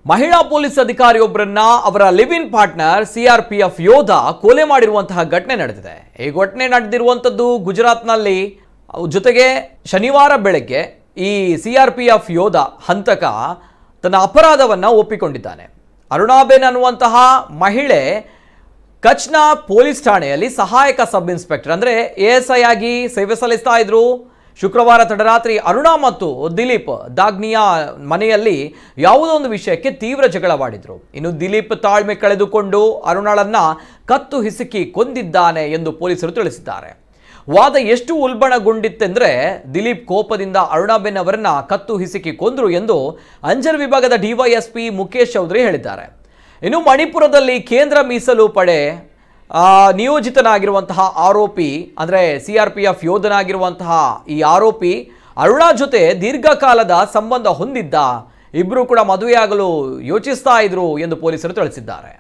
ಮಹಿಳಾ ಪೊಲೀಸ್ ಅಧಿಕಾರಿಯೊಬ್ಬರನ್ನ ಅವರ live in partner CRPF ಯೋಧ ಕೊಲೆ ಮಾಡಿರುವಂತಹ ಘಟನೆ ನಡೆದಿದೆ। ಈ ಘಟನೆ ನಡೆದಿರುವಂತದ್ದು ಗುಜರಾತ್ನಲ್ಲಿ। ಜೊತೆಗೆ ಶನಿವಾರ ಬೆಳಗ್ಗೆ ಈ ಸಿಆರ್ಪಿಎಫ್ ಯೋಧ ಹಂತಕ ತನ್ನ ಅಪರಾಧವನ್ನ ಒಪ್ಪಿಕೊಂಡಿದ್ದಾನೆ। ಅರುಣಾಬೇನ್ ಅನ್ನುವಂತಹ ಮಹಿಳೆ ಕಚ್ನ ಪೊಲೀಸ್ ಠಾಣೆಯಲ್ಲಿ ಸಹಾಯಕ ಸಬ್ ಇನ್ಸ್ಪೆಕ್ಟರ್ ಅಂದ್ರೆ ಎಎಸ್ಐ ಆಗಿ ಸೇವೆ ಸಲ್ಲಿಸ್ತಾ ಇದ್ರು। ಶುಕ್ರವಾರ ತಡರಾತ್ರಿ ಅರುಣಾ ಮತ್ತು ದಿಲೀಪ್ ದಾಗ್ನಿಯ ಮನೆಯಲ್ಲಿ ಯಾವುದೋ ಒಂದು ವಿಷಯಕ್ಕೆ ತೀವ್ರ ಜಗಳವಾಡಿದ್ರು। ಇನ್ನು ದಿಲೀಪ್ ತಾಳ್ಮೆ ಕಳೆದುಕೊಂಡು ಅರುಣಾಳನ್ನ ಕತ್ತು ಹಿಸುಕಿ ಕೊಂದಿದ್ದಾನೆ ಎಂದು ಪೊಲೀಸರು ತಿಳಿಸಿದ್ದಾರೆ। ವಾದ ಎಷ್ಟು ಉಲ್ಬಣಗೊಂಡಿತ್ತೆಂದ್ರೆ ದಿಲೀಪ್ ಕೋಪದಿಂದ ಅರುಣಾಬೇನ್ ಅವರನ್ನ ಕತ್ತು ಹಿಸುಕಿ ಕೊಂದ್ರು ಎಂದು ಅಂಜಲ್ ವಿಭಾಗದ ಡಿವೈಎಸ್ಪಿ ಮುಖೇಶ್ ಚೌಧರಿ ಹೇಳಿದ್ದಾರೆ। ಇನ್ನು ಮಣಿಪುರದಲ್ಲಿ ಕೇಂದ್ರ ಮೀಸಲು ಪಡೆ ನಿಯೋಜಿತನಾಗಿರುವಂತಹ ಆರೋಪಿ ಅಂದ್ರೆ ಸಿಆರ್ಪಿಎಫ್ ಯೋಧನಾಗಿರುವಂತಹ ಈ ಆರೋಪಿ ಅರುಣಾ ಜೊತೆ ದೀರ್ಘಕಾಲದ ಸಂಬಂಧ ಹೊಂದಿದ್ದ। ಇಬ್ಬರು ಕೂಡ ಮದುವೆಯಾಗಲು ಯೋಚಿಸ್ತಾ ಇದ್ರು ಎಂದು ಪೊಲೀಸರು ತಿಳಿಸಿದ್ದಾರೆ।